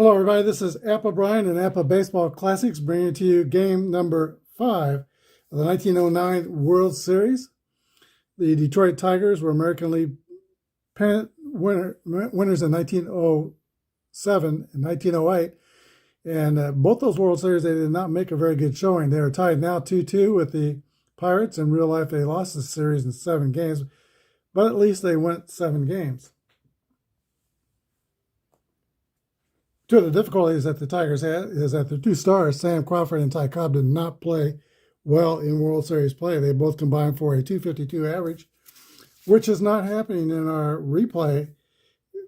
Hello, everybody. This is Apba Brian and Apba Baseball Classics bringing to you game number 5 of the 1909 World Series. The Detroit Tigers were American League pennant winners in 1907 and 1908. And both those World Series, they did not make a very good showing. They are tied now 2-2 with the Pirates. In real life, they lost the series in 7 games, but at least they went 7 games. Two of the difficulties that the Tigers had is that their 2 stars, Sam Crawford and Ty Cobb, did not play well in World Series play. They both combined for a .252 average, which is not happening in our replay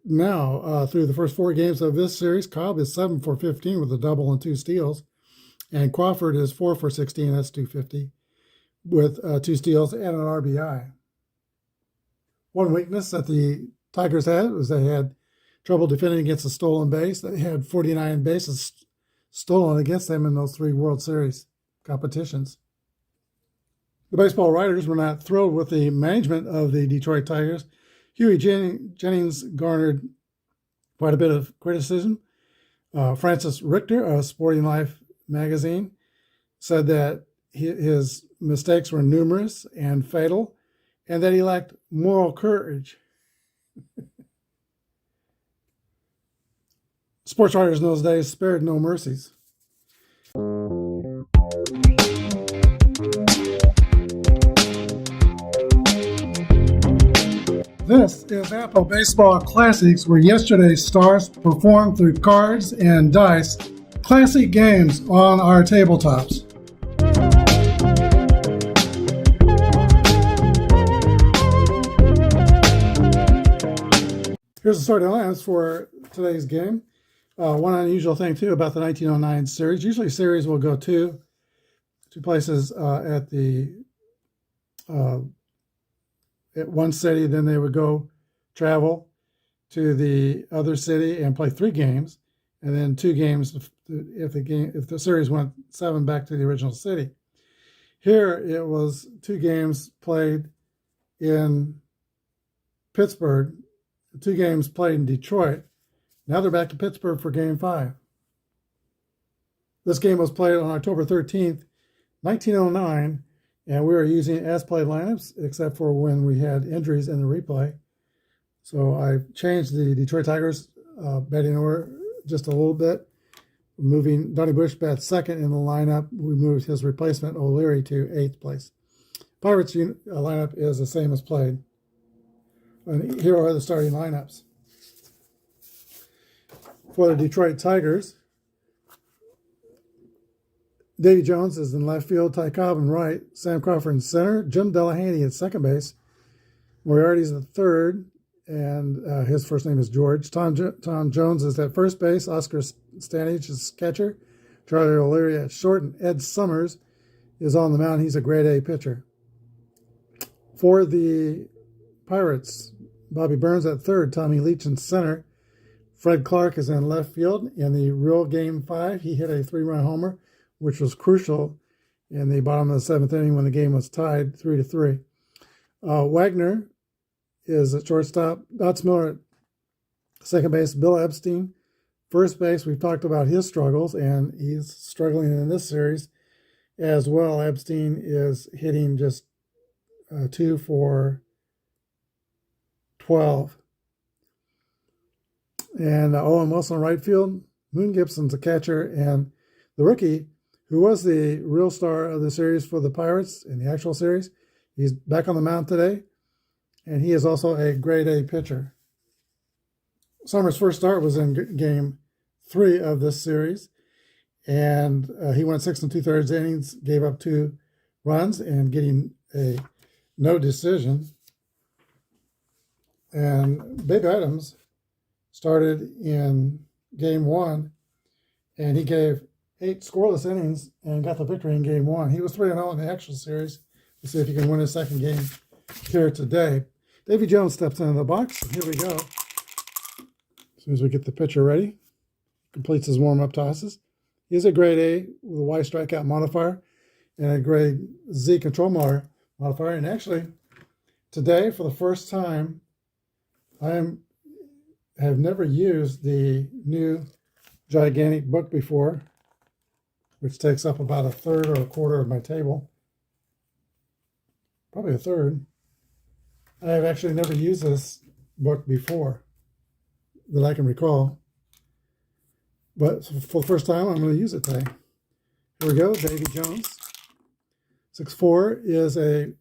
now. Through the first 4 games of this series, Cobb is 7 for 15 with a double and 2 steals, and Crawford is 4 for 16, that's .250, with 2 steals and an RBI. One weakness that the Tigers had was they had trouble defending against a stolen base. They had 49 bases stolen against them in those 3 World Series competitions. The baseball writers were not thrilled with the management of the Detroit Tigers. Huey Jennings garnered quite a bit of criticism. Francis Richter of Sporting Life magazine said that his mistakes were numerous and fatal, and that he lacked moral courage. Sports writers in those days spared no mercies. This is Apba Baseball Classics, where yesterday's stars performed through cards and dice, classic games on our tabletops. Here's the starting lineups for today's game. One unusual thing, too, about the 1909 series. Usually series will go two places at one city. Then they would go travel to the other city and play 3 games. And then 2 games if the series went 7 back to the original city. Here it was 2 games played in Pittsburgh, 2 games played in Detroit. Now they're back to Pittsburgh for Game 5. This game was played on October 13th, 1909, and we were using as-played lineups, except for when we had injuries in the replay. So I changed the Detroit Tigers batting order just a little bit, moving Donnie Bush bat second in the lineup. We moved his replacement, O'Leary, to 8th place. Pirates lineup is the same as played. And here are the starting lineups. For the Detroit Tigers, Davy Jones is in left field, Ty Cobb in right, Sam Crawford in center, Jim Delahanty at second base, Moriarty's at third, and his first name is George. Tom Jones is at first base, Oscar Stanage is catcher, Charlie O'Leary at short, and Ed Summers is on the mound. He's a grade A pitcher. For the Pirates, Bobby Burns at third, Tommy Leach in center, Fred Clark is in left field. In the real Game 5, he hit a 3-run homer, which was crucial in the bottom of the 7th inning when the game was tied 3-3. Wagner is at shortstop. Dots Miller at second base. Bill Epstein, first base. We've talked about his struggles, and he's struggling in this series as well. Epstein is hitting just 2 for 12. And Owen Wilson right field, Moon Gibson's a catcher, and the rookie, who was the real star of the series for the Pirates in the actual series, he's back on the mound today, and he is also a grade A pitcher. Summers' first start was in Game 3 of this series, and he went 6 2/3 innings, gave up 2 runs, and getting a no decision. And Big Adams started in Game 1, and he gave 8 scoreless innings and got the victory in Game 1. He was 3-0 in the actual series. Let's see if he can win his second game here today. Davy Jones steps into the box. Here we go. As soon as we get the pitcher ready, completes his warm-up tosses. He's a grade A with a Y strikeout modifier and a grade Z control modifier. And actually, today, for the first time, I have never used the new gigantic book before, which takes up about a third or a quarter of my table. Probably a third. I have actually never used this book before that I can recall. But for the first time, I'm going to use it today. Here we go, Davy Jones. 6-4 is a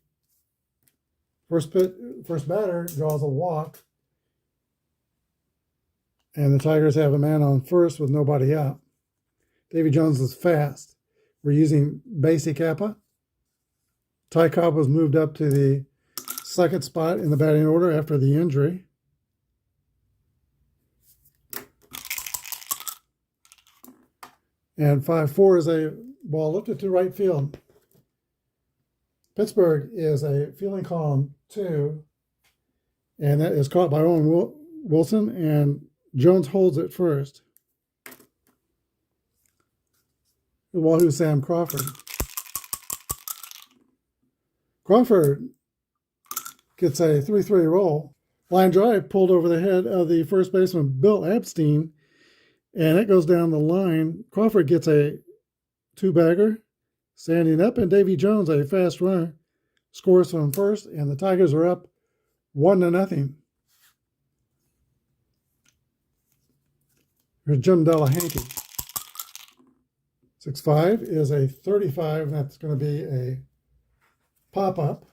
first batter draws a walk, and the Tigers have a man on first with nobody out. Davy Jones is fast. We're using basic Apba. Ty Cobb was moved up to the second spot in the batting order after the injury. And 5-4 is a ball lifted to right field. Pittsburgh is a fielding column 2, and that is caught by Owen Wilson, and Jones holds it first. The Wahoo Sam Crawford. Crawford gets a 3-3 roll. Line drive pulled over the head of the first baseman, Bill Epstein, and it goes down the line. Crawford gets a 2-bagger, standing up, and Davy Jones, a fast runner, scores from first, and the Tigers are up 1-0. Here's Jim Delahanty. 6-5 is a 35, and that's going to be a pop-up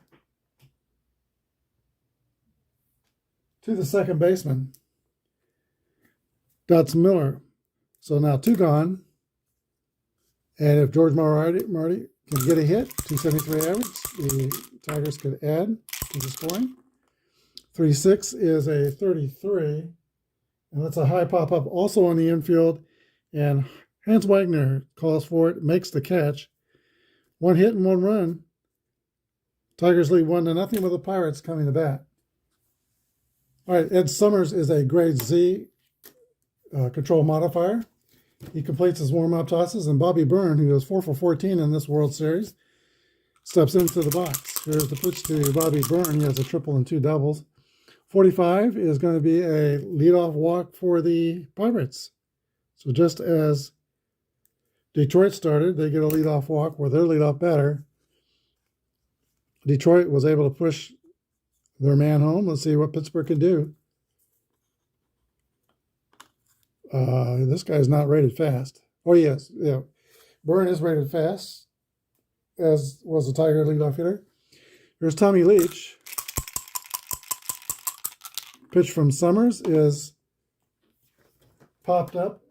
to the second baseman, Dotson Miller. So now 2 gone. And if George Marty can get a hit, 273 average, the Tigers could add to the scoring. 3-6 is a 33, and that's a high pop-up also on the infield. And Hans Wagner calls for it, makes the catch. 1 hit and 1 run. Tigers lead 1-0 with the Pirates coming to bat. All right, Ed Summers is a grade Z control modifier. He completes his warm-up tosses, and Bobby Byrne, who is 4 for 14 in this World Series, steps into the box. Here's the pitch to Bobby Byrne. He has a triple and 2 doubles. 45 is going to be a leadoff walk for the Pirates. So just as Detroit started, they get a leadoff walk where their leadoff batter. Detroit was able to push their man home. Let's see what Pittsburgh can do. This guy's not rated fast. Oh, yes. Yeah. Byrne is rated fast, as was the Tiger leadoff hitter. Here's Tommy Leach. Pitch from Summers is popped up.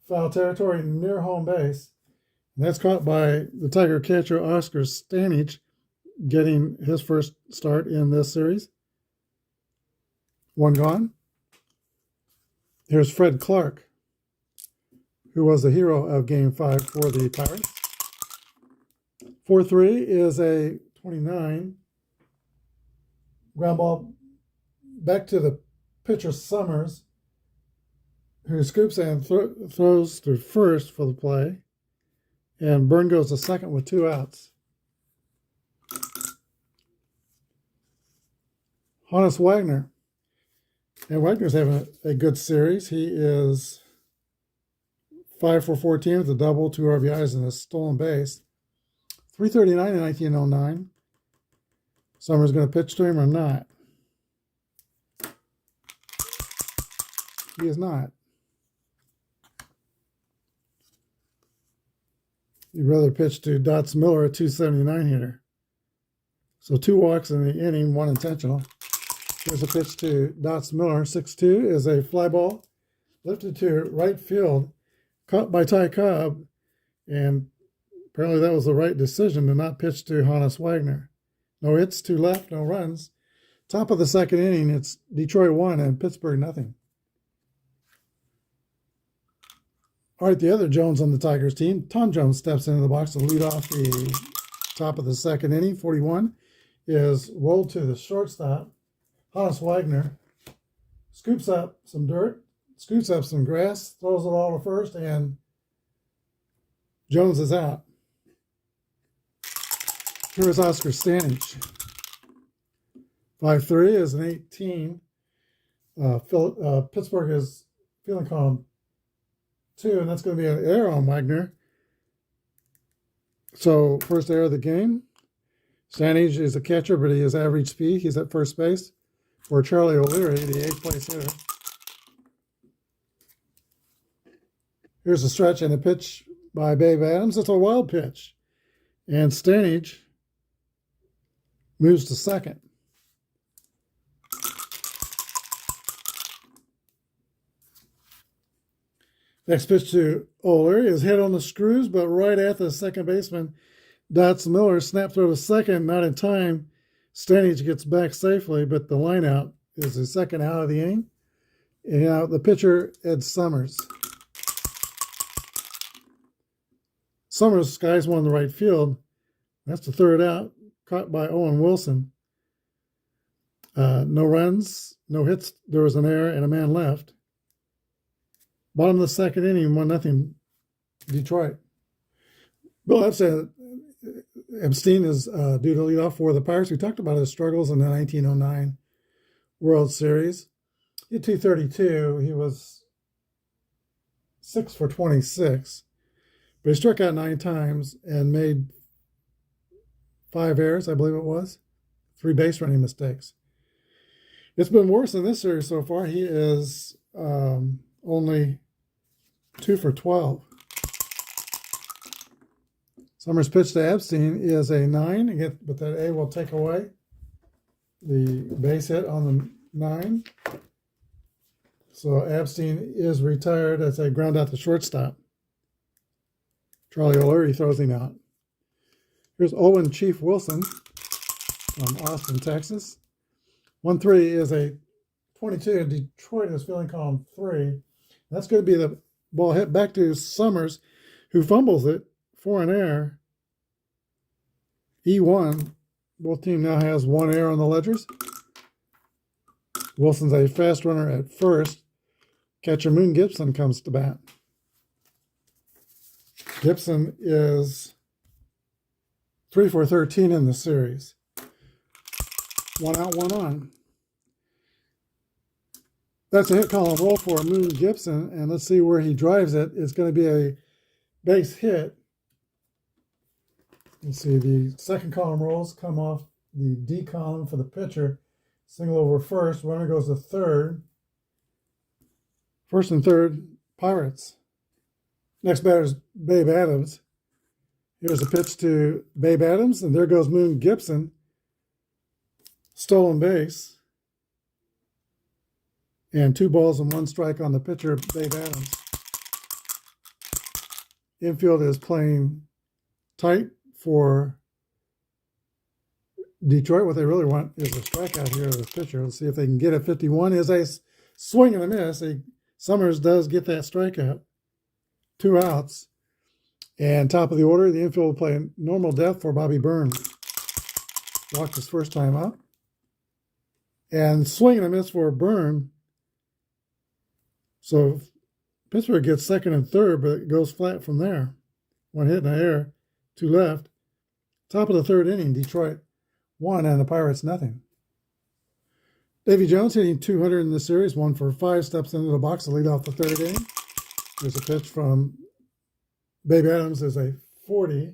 Foul territory near home base. And that's caught by the Tiger catcher, Oscar Stanich, getting his first start in this series. 1 gone. Here's Fred Clark, who was the hero of Game 5 for the Pirates. 4-3 is a 29. Ground ball back to the pitcher Summers, who scoops and throws to first for the play. And Byrne goes to second with 2 outs. Honus Wagner. And Wagner's having a good series. He is 5 for 14 with a double, 2 RBIs, and a stolen base. 339 in 1909. Summer's going to pitch to him or not? He is not. You'd rather pitch to Dotson Miller, a 279 hitter. So 2 walks in the inning, 1 intentional. Here's a pitch to Dotson Miller. 6-2 is a fly ball lifted to right field, caught by Ty Cobb, and apparently that was the right decision to not pitch to Honus Wagner. No hits to left, no runs. Top of the second inning, it's Detroit 1 and Pittsburgh 0. All right, the other Jones on the Tigers team, Tom Jones, steps into the box to lead off the top of the second inning. 41 is rolled to the shortstop. Honus Wagner scoops up some dirt, scoops up some grass, throws it all to first, and Jones is out. Here is Oscar Stanich. 5-3 is an 18. Pittsburgh is fielding column 2, and that's going to be an error on Wagner. So first error of the game. Stanage is a catcher, but he has average speed. He's at first base. For Charlie O'Leary, the 8th place hitter. Here's a stretch and a pitch by Babe Adams. It's a wild pitch. And Stanage moves to second. Next pitch to O'Leary is hit on the screws, but right at the second baseman, Dots Miller. Snap throw to second, not in time. Stanage gets back safely, but the line out is the second out of the inning. And the pitcher, Ed Summers. Summers skies one in the right field. That's the third out, caught by Owen Wilson. No runs, no hits. There was an error and a man left. Bottom of the second inning, 1-0 Detroit. Bill Epstein is due to lead off for the Pirates. We talked about his struggles in the 1909 World Series. He had 232. He was 6 for 26. But he struck out 9 times and made 5 errors, I believe it was. 3 base running mistakes. It's been worse in this series so far. He is only 2 for 12. Summers' pitch to Epstein is a 9, but that A will take away the base hit on the 9. So Epstein is retired as a ground out to shortstop. Charlie O'Leary throws him out. Here's Owen Chief Wilson from Austin, Texas. 1-3 is a 22. Detroit is filling column 3. That's going to be the ball hit back to Summers, who fumbles it for an error. E1. Both team now has 1 error on the ledgers. Wilson's a fast runner at first. Catcher Moon Gibson comes to bat. Gibson is 3 for 13 in the series. 1 out, 1 on. That's a hit column roll for Moon Gibson, and let's see where he drives it. It's going to be a base hit. Let's see, the second column rolls come off the D column for the pitcher. Single over first, runner goes to third. First and third, Pirates. Next batter is Babe Adams. Here's a pitch to Babe Adams, and there goes Moon Gibson. Stolen base. And 2 balls and 1 strike on the pitcher, Babe Adams. Infield is playing tight for Detroit. What they really want is a strikeout here of the pitcher. Let's see if they can get it. 51 is a swing and a miss. Summers does get that strikeout. 2 outs. And top of the order, the infield will play normal depth for Bobby Burns. Walked his first time up. And swing and a miss for Byrne. So Pittsburgh gets second and third, but it goes flat from there. 1 hit and an error, 2 left. Top of the third inning, Detroit 1 and the Pirates nothing. Davy Jones hitting 200 in the series, 1 for 5, steps into the box to lead off the third inning. There's a pitch from Babe Adams is a 40.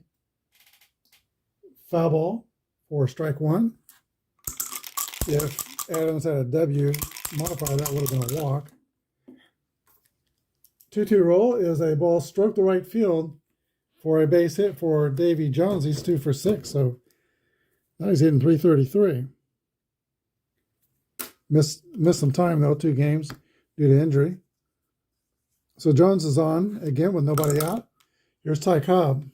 Foul ball for strike 1. If Adams had a W modifier, that would have been a walk. 2-2 roll is a ball stroked the right field for a base hit for Davy Jones. He's 2 for 6, so now he's hitting 333. Missed some time, though, 2 games due to injury. So Jones is on again with nobody out. Here's Ty Cobb.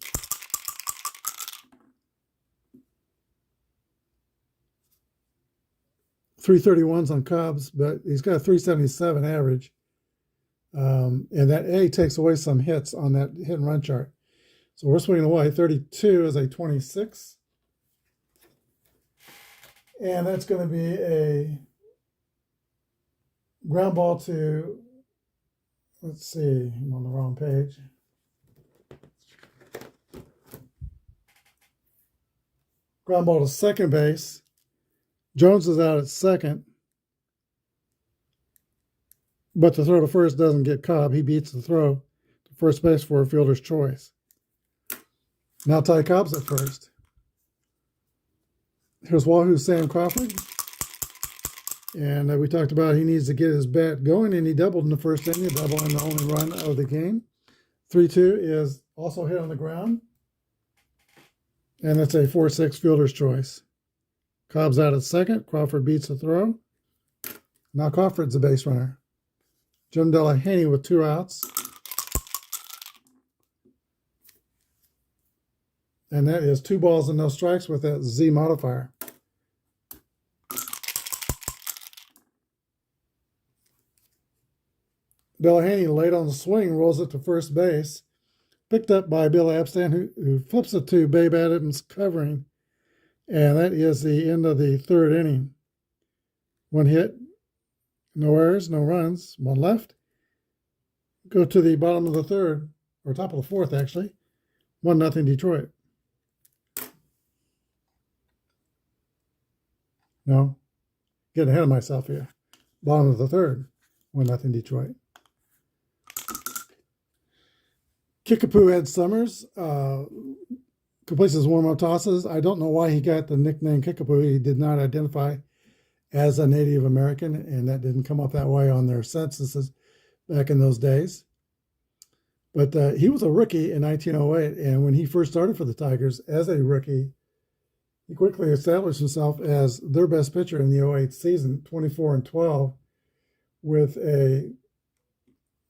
.331s on Cobb's, but he's got a .377 average. And that A takes away some hits on that hit and run chart. So we're swinging away. 32 is a 26. And that's going to be a ground ball to, let's see, I'm on the wrong page. Ground ball to second base. Jones is out at second. But the throw to first doesn't get Cobb. He beats the throw first base for a fielder's choice. Now Ty Cobb's at first. Here's Wahoo's Sam Crawford. And we talked about he needs to get his bat going, and he doubled in the first inning, double in the only run of the game. 3-2 is also hit on the ground. And that's a 4-6 fielder's choice. Cobb's out at second. Crawford beats the throw. Now Crawford's the base runner. Jim Delahaney with 2 outs. And that is 2 balls and no strikes with that Z modifier. Delahaney late on the swing, rolls it to first base. Picked up by Bill Abstan, who flips it to Babe Adams covering. And that is the end of the 3rd inning. 1 hit, no errors, no runs, 1 left. Go to the bottom of the 3rd, or top of the 4th actually. 1-0 Detroit. No, getting ahead of myself here. Bottom of the 3rd, 1-0 Detroit. Kickapoo Ed Summers completes his warm-up tosses. I don't know why he got the nickname Kickapoo. He did not identify as a Native American, and that didn't come up that way on their censuses back in those days. But he was a rookie in 1908, and when he first started for the Tigers as a rookie, he quickly established himself as their best pitcher in the 08 season, 24-12, with a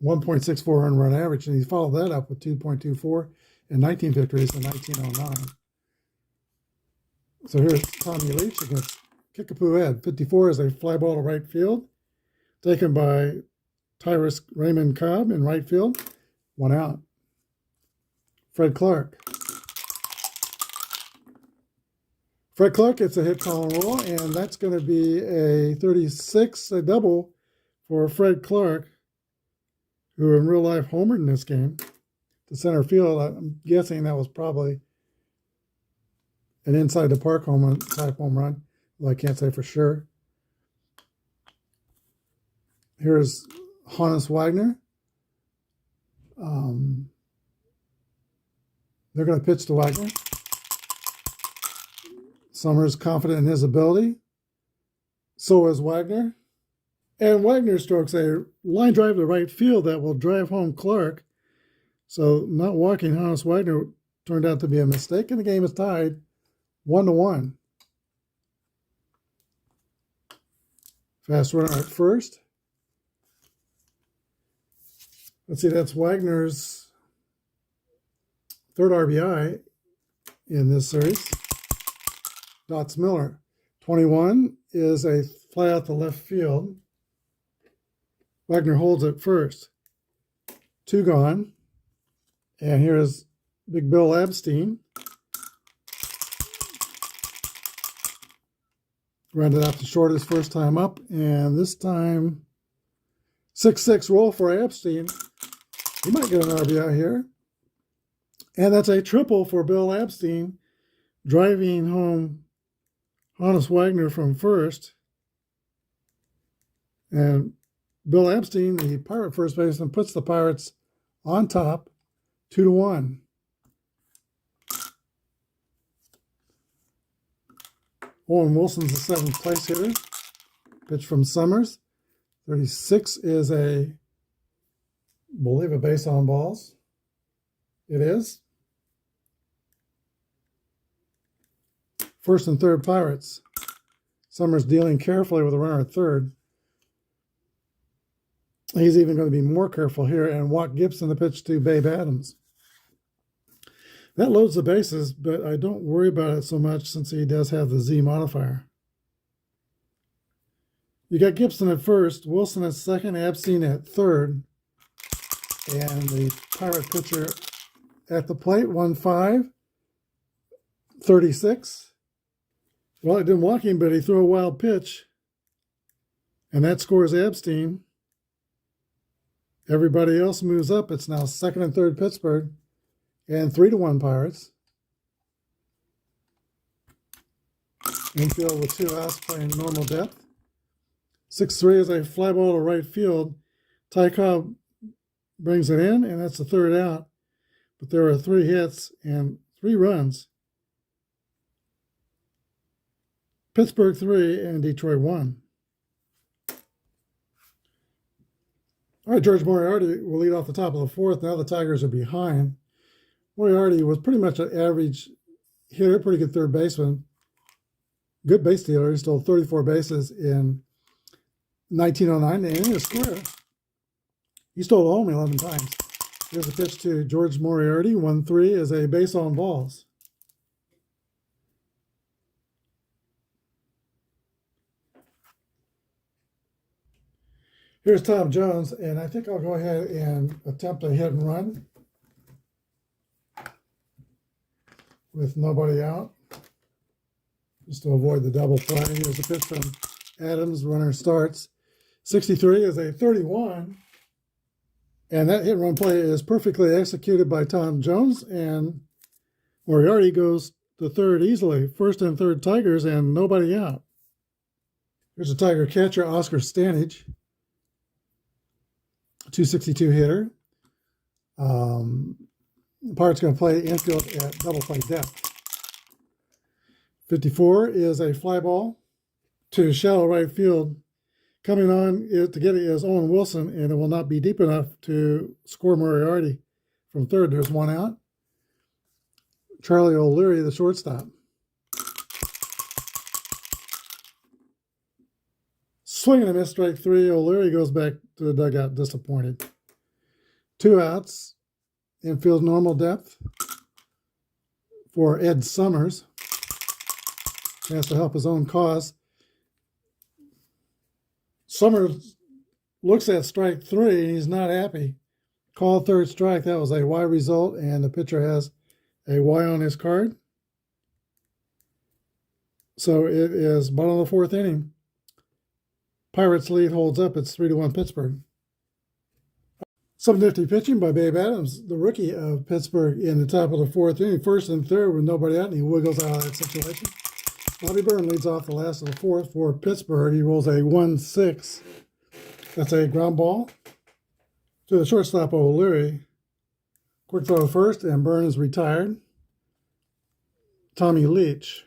1.64 earned run average, and he followed that up with 2.24 and 19 victories in 1909. So here's Tommy Leach against Kickapoo Ed. 54 is a fly ball to right field, taken by Tyrus Raymond Cobb in right field. 1 out. Fred Clark. Fred Clark gets a hit, call, and roll, and that's going to be a 36, a double for Fred Clark, who in real life homered in this game to center field. I'm guessing that was probably an inside the park type home run, though I can't say for sure. Here's Hannes Wagner. They're going to pitch to Wagner. Summers confident in his ability. So is Wagner. And Wagner strokes a line drive to right field that will drive home Clark. So not walking Hannes Wagner turned out to be a mistake, and the game is tied 1-1. Fast runner at first. Let's see, that's Wagner's 3rd RBI in this series. Dots Miller. 21 is a fly out to left field. Wagner holds it first. 2 gone. And here's Big Bill Absteen. Grounded out to short his first time up. And this time, 6-6 roll for Absteen. He might get an RBI here. And that's a triple for Bill Absteen, driving home Hannes Wagner from first. And Bill Absteen, the Pirate first baseman, puts the Pirates on top, 2-1. Owen Wilson's the 7th place hitter. Pitch from Summers. 36 is I believe a base on balls. It is. First and third Pirates. Summers dealing carefully with a runner at third. He's even going to be more careful here, and Watt Gibson the pitch to Babe Adams. That loads the bases, but I don't worry about it so much since he does have the Z modifier. You got Gibson at first, Wilson at second, Absteen at third, and the Pirate pitcher at the plate, 1-5, 36. Well, it didn't walk him, but he threw a wild pitch, and that scores Absteen. Everybody else moves up. It's now second and third Pittsburgh, and 3-1 Pirates. Infield with 2 outs playing normal depth. 6-3 is a fly ball to right field. Ty Cobb brings it in, and that's the third out. But there are 3 hits and 3 runs. Pittsburgh 3 and Detroit 1. All right, George Moriarty will lead off the top of the 4th. Now the Tigers are behind. Moriarty was pretty much an average hitter, pretty good third baseman. Good base stealer. He stole 34 bases in 1909. And in his career, he stole home 11 times. Here's a pitch to George Moriarty. 1-3 is a base on balls. Here's Tom Jones, and I think I'll go ahead and attempt a hit and run with nobody out, just to avoid the double play. Here's a pitch from Adams. Runner starts. 63 is a 31, and that hit and run play is perfectly executed by Tom Jones, and Moriarty goes to third easily. First and third Tigers, and nobody out. Here's a Tiger catcher, Oscar Stanage. 262 hitter. Pirates going to play infield at double play depth. 54 is a fly ball to shallow right field. Coming on to get it is Owen Wilson, and it will not be deep enough to score Moriarty from third. There's 1 out. Charlie O'Leary, the shortstop. Swing and a miss, strike 3. O'Leary goes back to the dugout disappointed. 2 outs. Infield normal depth for Ed Summers. Has to help his own cause. Summers looks at strike 3 and he's not happy. Call third strike. That was a Y result, and the pitcher has a Y on his card. So it is bottom of the 4th inning. Pirates lead holds up. It's 3-1 Pittsburgh. Some nifty pitching by Babe Adams, the rookie of Pittsburgh, in the top of the 4th inning. First and third with nobody out, and he wiggles out of that situation. Bobby Byrne leads off the last of the 4th for Pittsburgh. He rolls a 1-6. That's a ground ball to the shortstop O'Leary. Quick throw to first, and Byrne is retired. Tommy Leach.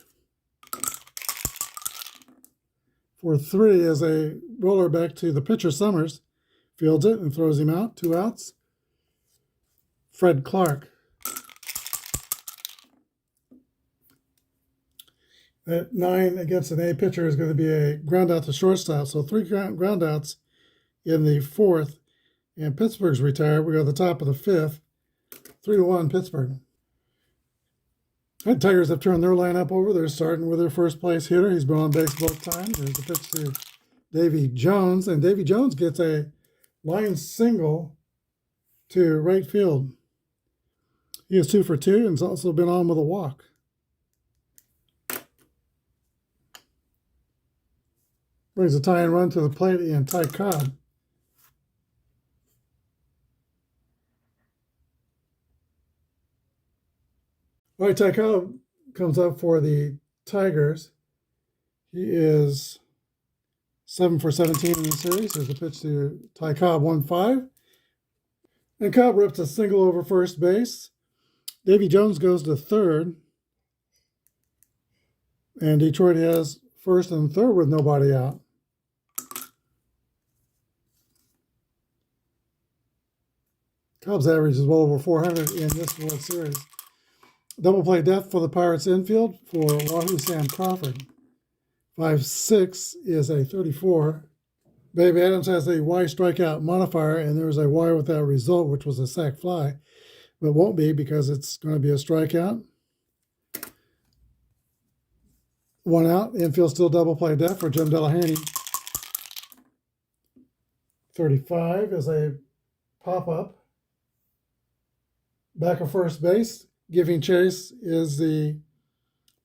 For 3 is a roller back to the pitcher Summers. Fields it and throws him out. 2 outs. Fred Clark. At 9 against an A pitcher is going to be a ground out to shortstop. So 3 ground outs in the 4th. And Pittsburgh's retired. We go to the top of the 5th. 3-1 Pittsburgh. The Tigers have turned their lineup over. They're starting with their first place hitter. He's been on base both times. There's a pitch to Davy Jones. And Davy Jones gets a line single to right field. He is 2 for 2 and has also been on with a walk. Brings a tie and run to the plate in Ty Cobb. All right, Ty Cobb comes up for the Tigers. He is 7 for 17 in the series. There's a pitch to Ty Cobb, 1-5. And Cobb rips a single over first base. Davy Jones goes to third. And Detroit has first and third with nobody out. Cobb's average is well over 400 in this World Series. Double play depth for the Pirates infield for Wahoo Sam Crawford. 5-6 is a 34. Babe Adams has a Y strikeout modifier, and there's a Y with that result, which was a sac fly, but won't be because it's going to be a strikeout. 1 out. Infield still double play depth for Jim Delahanty. 35 is a pop-up. Back of first base. Giving chase is the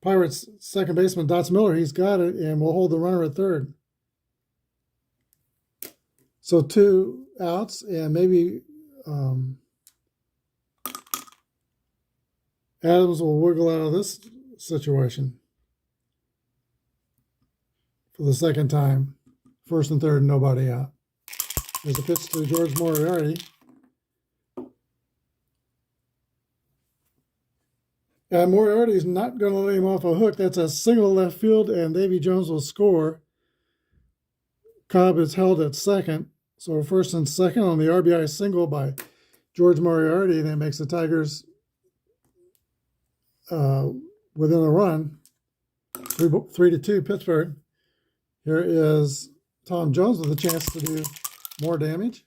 Pirates' second baseman, Dots Miller. He's got it and will hold the runner at third. So 2 outs, and maybe Adams will wiggle out of this situation for the second time. First and third, nobody out. There's a pitch to George Moriarty. And Moriarty's not going to let him off a hook. That's a single left field, and Davy Jones will score. Cobb is held at second. So first and second on the RBI single by George Moriarty. That makes the Tigers within a run. 3-2 Pittsburgh. Here is Tom Jones with a chance to do more damage.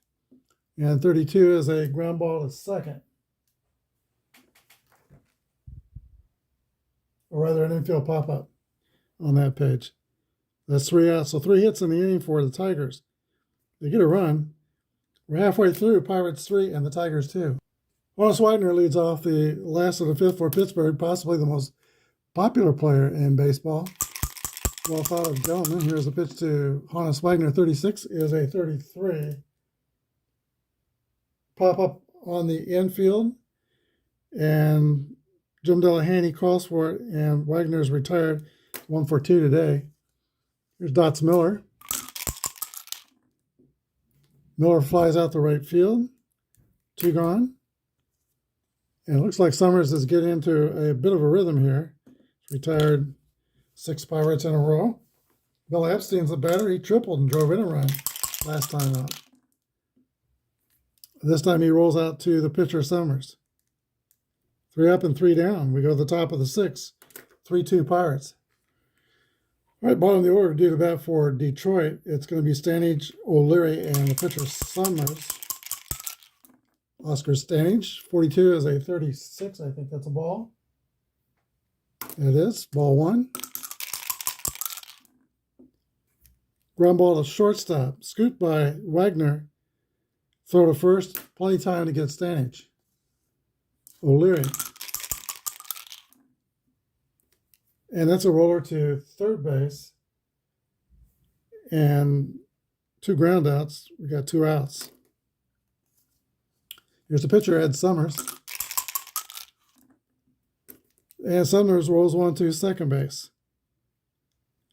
And 32 is a ground ball to second. Or rather, an infield pop-up on that page. That's 3 outs. So 3 hits in the inning for the Tigers. They get a run. We're halfway through. Pirates 3 and the Tigers 2. Honus Wagner leads off the last of the fifth for Pittsburgh, possibly the most popular player in baseball. Well thought of gentleman. Here's a pitch to Honus Wagner. 36 is a 33. Pop-up on the infield. And Jim Delahanty calls for it, and Wagner's retired. 1 for 2 today. Here's Dots Miller. Miller flies out the right field. 2 gone. And it looks like Summers is getting into a bit of a rhythm here. Retired 6 Pirates in a row. Bill Epstein's the batter. He tripled and drove in a run last time out. This time he rolls out to the pitcher Summers. 3 up and 3 down. We go to the top of the 6th. 3-2 Pirates. All right, bottom of the order due to bat for Detroit. It's going to be Stanage, O'Leary, and the pitcher Summers. Oscar Stanage, 42 is a 36. I think that's a ball. It is. Ball 1. Ground ball to shortstop. Scooped by Wagner. Throw to first. Plenty of time to get Stanage. O'Leary. And that's a roller to third base. And 2 ground outs. We got 2 outs. Here's the pitcher, Ed Summers. And Summers rolls 1 to second base.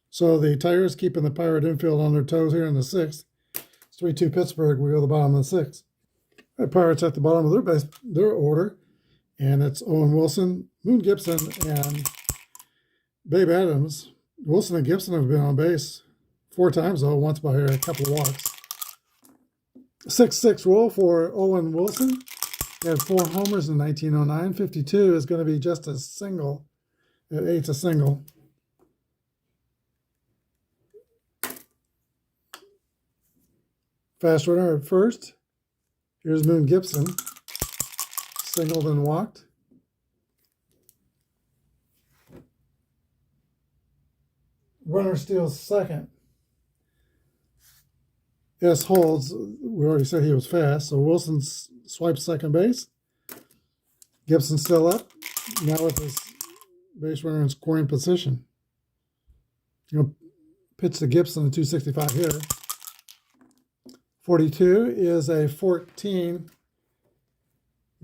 So the Tigers keeping the Pirate infield on their toes here in the 6th. It's 3-2 Pittsburgh. We go to the bottom of the 6th. The Pirates at the bottom of their order. And it's Owen Wilson, Moon Gibson, and Babe Adams. Wilson and Gibson have been on base 4 times, though, once by a couple of walks. 6-6 roll for Owen Wilson. He had 4 homers in 1909. 52 is going to be just a single. At 8's a single. Fast runner at first. Here's Moon Gibson. Singled and walked. Runner steals second. S holds. We already said he was fast, so Wilson swipes second base. Gibson still up. Now with his base runner in scoring position. Pitch to Gibson, a 265 hitter. 42 is a 14.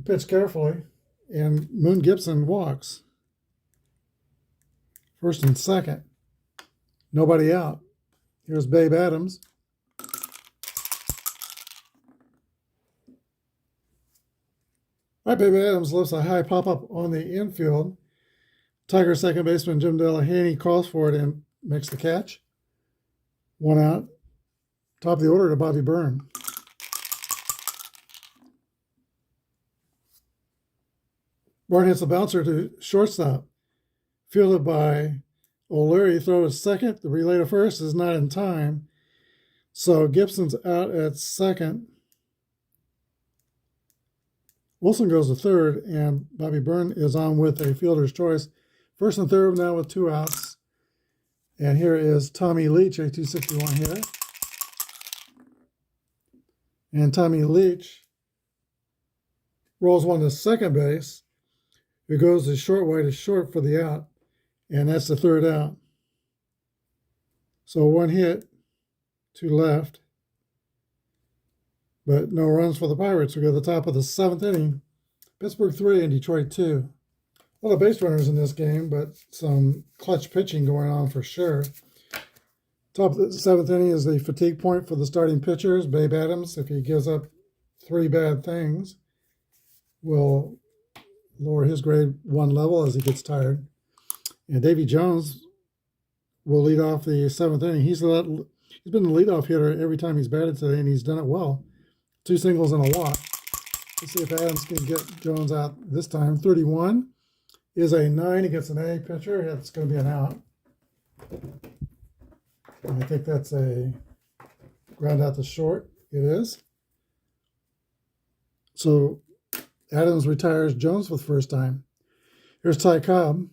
Pitch carefully, and Moon Gibson walks. First and second. Nobody out. Here's Babe Adams. All right, Babe Adams lifts a high pop-up on the infield. Tiger second baseman Jim Delahanty calls for it and makes the catch. 1 out. Top of the order to Bobby Byrne. Byrne hits the bouncer to shortstop. Fielded by O'Leary. Throw to second. The relay to first is not in time. So Gibson's out at second. Wilson goes to third, and Bobby Byrne is on with a fielder's choice. First and third now with 2 outs. And here is Tommy Leach, a 261 hitter. And Tommy Leach rolls 1 to second base. It goes to short, wide to short for the out. And that's the 3rd out. So 1 hit to left. But no runs for the Pirates. We go to the top of the 7th inning. Pittsburgh 3 and Detroit 2. A lot of base runners in this game, but some clutch pitching going on for sure. Top of the 7th inning is the fatigue point for the starting pitchers. Babe Adams, if he gives up 3 bad things, will lower his grade one level as he gets tired. And Davy Jones will lead off the 7th inning. He's been the leadoff hitter every time he's batted today, and he's done it well. 2 singles and a walk. Let's see if Adams can get Jones out this time. 31 is a 9 against an A pitcher. It's going to be an out. And I think that's a ground out to short. It is. So Adams retires Jones for the first time. Here's Ty Cobb.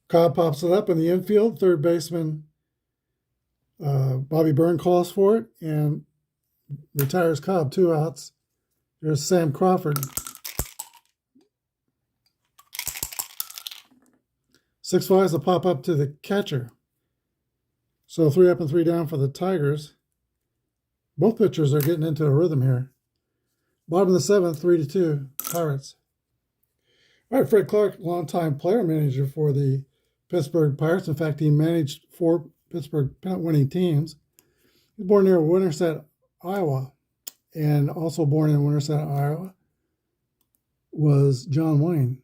Cobb pops it up in the infield. Third baseman Bobby Byrne calls for it and retires Cobb. 2 outs. There's Sam Crawford. 6 flies will pop up to the catcher. So 3 up and 3 down for the Tigers. Both pitchers are getting into a rhythm here. Bottom of the 7th, 3-2, Pirates. All right, Fred Clark, longtime player manager for the Pittsburgh Pirates. In fact, he managed 4 Pittsburgh pennant-winning teams. He was born near Winterset, Iowa, and also born in Winterset, Iowa was John Wayne.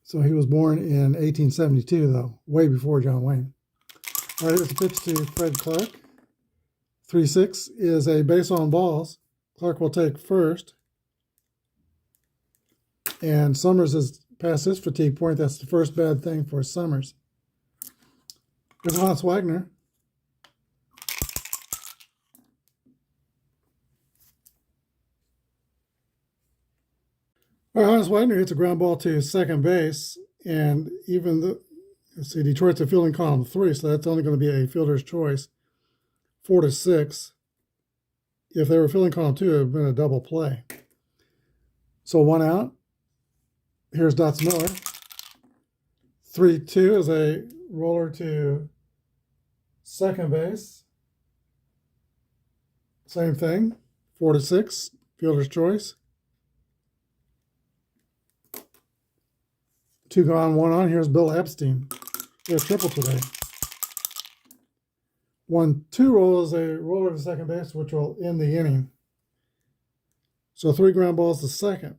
So he was born in 1872, though, way before John Wayne. All right, here's a pitch to Fred Clark. 3-6 is a base on balls. Clark will take first. And Summers is past his fatigue point. That's the first bad thing for Summers. Here's Hans Wagner. All right, Hans Wagner hits a ground ball to second base. And even the, let's see, Detroit's a fielding column 3, so that's only going to be a fielder's choice. 4-6. If they were fielding column 2, it would have been a double play. So 1 out. Here's Dots Miller. 3-2 is a roller to second base. Same thing. 4-6, fielder's choice. 2 gone, 1 on. Here's Bill Epstein. He had a triple today. 1-2 roll is a roller to second base, which will end the inning. So 3 ground balls to second.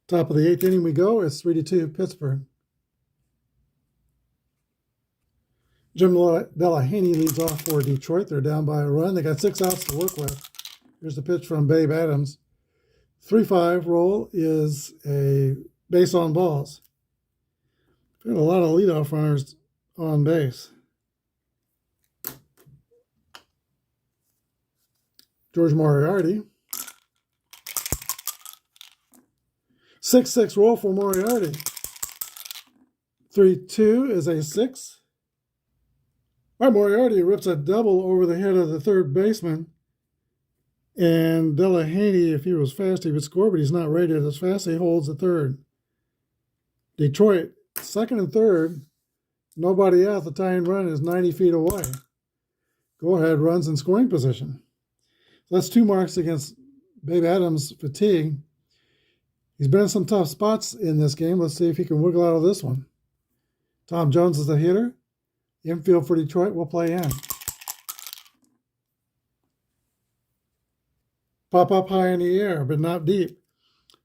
Top of the 8th inning we go. It's 3-2 Pittsburgh. Jim Delahaney leads off for Detroit. They're down by a run. They got 6 outs to work with. Here's the pitch from Babe Adams. 3-5 roll is a base on balls. We've got a lot of leadoff runners on base. George Moriarty. 6-6 roll for Moriarty. 3-2 is a 6. All right, Moriarty rips a double over the head of the third baseman. And Delahaney, if he was fast, he would score, but he's not rated as fast. He holds the third. Detroit, second and third. Nobody out. The tying run is 90 feet away. Go ahead, runs in scoring position. So that's 2 marks against Babe Adams' fatigue. He's been in some tough spots in this game. Let's see if he can wiggle out of this one. Tom Jones is the hitter. Infield for Detroit will play in. Pop up high in the air, but not deep.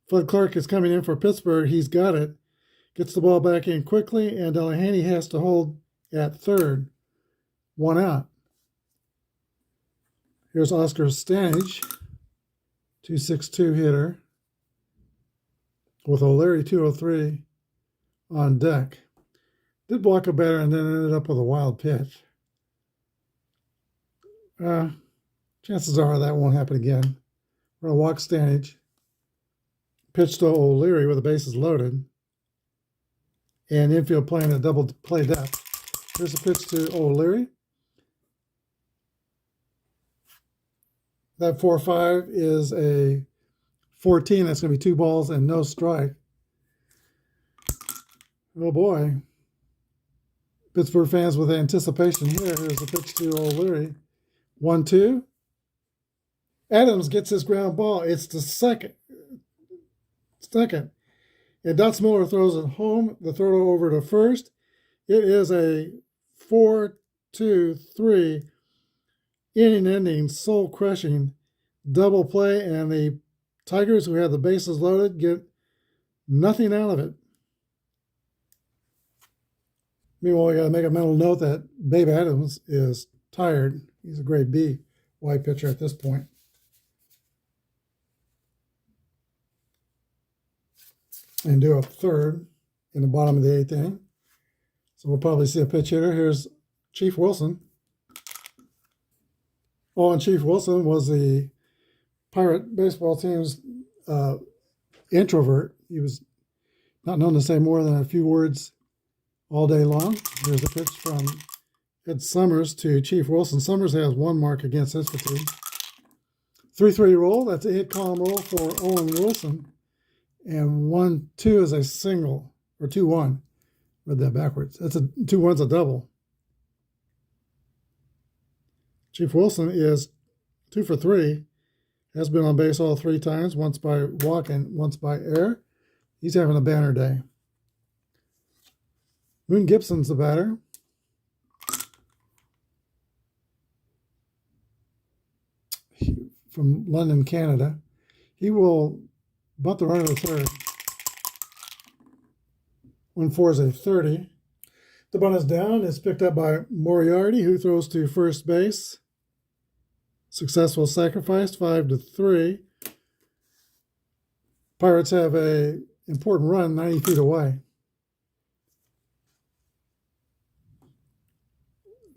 Fred Clark is coming in for Pittsburgh. He's got it. Gets the ball back in quickly, and Delahaney has to hold at third. 1 out. Here's Oscar Stanage, 2.62 hitter, with O'Leary 203 on deck. Did block a batter and then ended up with a wild pitch. Chances are that won't happen again. We're going to walk Stanage. Pitch to O'Leary with the bases loaded. And infield playing a double play depth. Here's a pitch to O'Leary. That 4-5 is a 14. That's going to be 2 balls and no strike. Oh boy. Pittsburgh fans with anticipation here. Here's a pitch to O'Leary. 1-2. Adams gets his ground ball. It's the second. And Dots Miller throws it home. The throw over to first. It is a 4-2-3 inning-ending, soul-crushing double play, and the Tigers, who have the bases loaded, get nothing out of it. Meanwhile, we got to make a mental note that Babe Adams is tired. He's a grade B white pitcher at this point. And due up third in the bottom of the 8th inning. So we'll probably see a pitch hitter. Here's Chief Wilson. Oh, and Chief Wilson was the Pirate baseball team's introvert. He was not known to say more than a few words all day long. Here's a pitch from Ed Summers to Chief Wilson. Summers has 1 mark against his fatigue. 3-3 roll. That's a hit column roll for Owen Wilson. And 1-2 is a single, or 2-1. Read that backwards. That's a 2-1's a double. Chief Wilson is 2 for 3. Has been on base all 3 times, once by walk and once by air. He's having a banner day. Moon Gibson's the batter. From London, Canada. He will bunt the runner to third. 1-4 is a 30. The bunt is down. It's picked up by Moriarty, who throws to first base. Successful sacrifice, 5-3. Pirates have a important run 90 feet away.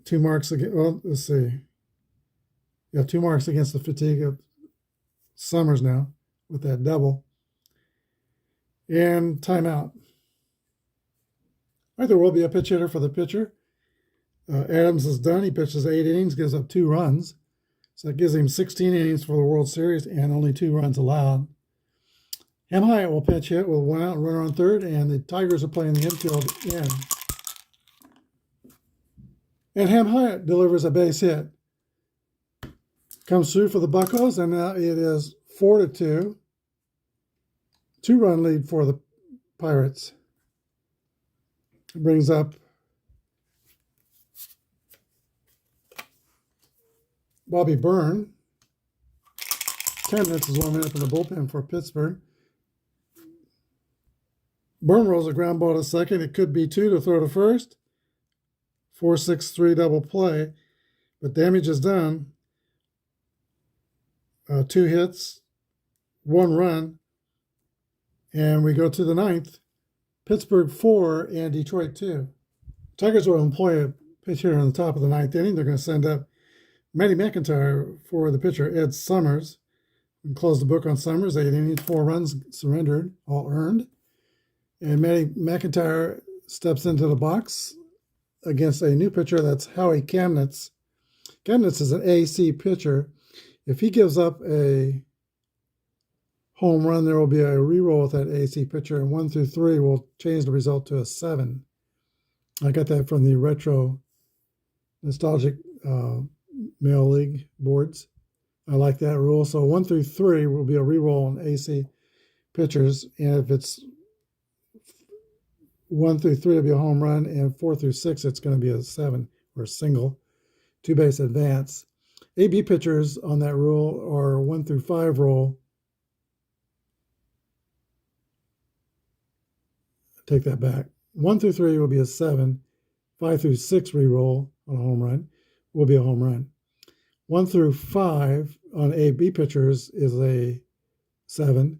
2 marks against, well, let's see. You have 2 marks against the fatigue of Summers now with that double. And timeout. All right, there will be a pitch hitter for the pitcher. Adams is done. He pitches 8 innings, gives up 2 runs. So that gives him 16 innings for the World Series and only 2 runs allowed. Ham Hyatt will pitch hit with 1 out and runner on third, and the Tigers are playing the infield in. And Ham Hyatt delivers a base hit. Comes through for the Buccos, and now it is 4-2. 2-run lead for the Pirates. It brings up Bobby Byrne. 10 minutes is warming up in the bullpen for Pittsburgh. Byrne rolls a ground ball to second. It could be 2 to throw to first. 4-6-3 double play. But damage is done. 2 hits, 1 run. And we go to the 9th. Pittsburgh 4 and Detroit 2. Tigers will employ a pitch hitter on the top of the 9th inning. They're going to send up Matty McIntyre for the pitcher, Ed Summers. We close the book on Summers. 8 innings, 4 runs surrendered, all earned. And Matty McIntyre steps into the box against a new pitcher. That's Howie Kamnitz. Kamnitz is an AC pitcher. If he gives up a home run, there will be a reroll with that AC pitcher, and 1 through 3 will change the result to a 7. I got that from the retro nostalgic Mail League boards. I like that rule. So 1 through 3 will be a reroll on AC pitchers, and if it's 1 through 3, it'll be a home run, and 4 through 6, it's going to be a 7 or a single, 2-base advance. AB pitchers on that rule are 1 through 5 roll. Take that back. 1 through 3 will be a 7. 5 through 6 re-roll on a home run will be a home run. 1 through 5 on AB pitchers is a 7,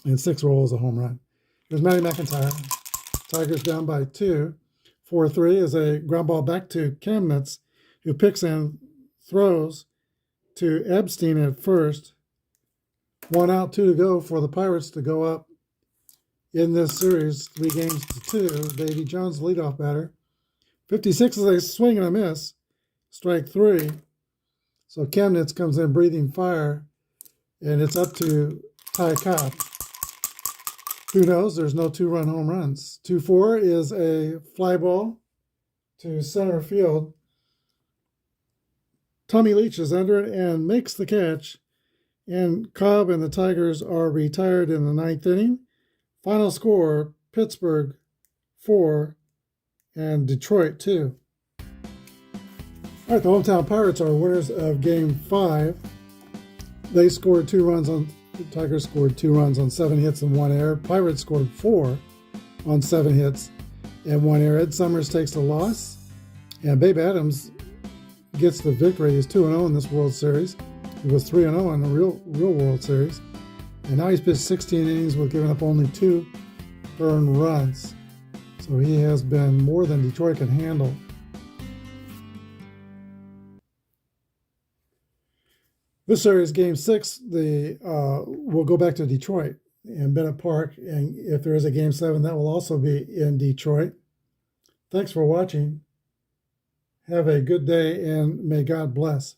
and 6 roll is a home run. Here's Matty McIntyre. Tigers down by 2. 4-3 is a ground ball back to Kamnitz, who picks and throws to Epstein at first. 1 out, 2 to go for the Pirates to go up in this series, 3 games to 2. Davy Jones, leadoff batter. 56 is a swing and a miss. Strike 3. So Kamnitz comes in breathing fire, and it's up to Ty Cobb. Who knows? There's no 2-run home runs. 2-4 is a fly ball to center field. Tommy Leach is under it and makes the catch. And Cobb and the Tigers are retired in the 9th inning. Final score, Pittsburgh 4 and Detroit 2. All right, the Hometown Pirates are winners of Game 5. They scored 2 runs on, the Tigers scored 2 runs on 7 hits and 1 error. Pirates scored 4 on 7 hits and 1 error. Ed Summers takes the loss, and Babe Adams gets the victory. He's 2-0 in this World Series. He was 3-0 in the real World Series. And now he's pitched 16 innings with giving up only 2 earned runs. So he has been more than Detroit can handle. This series, Game 6, we'll go back to Detroit and Bennett Park. And if there is a Game 7, that will also be in Detroit. Thanks for watching. Have a good day, and may God bless.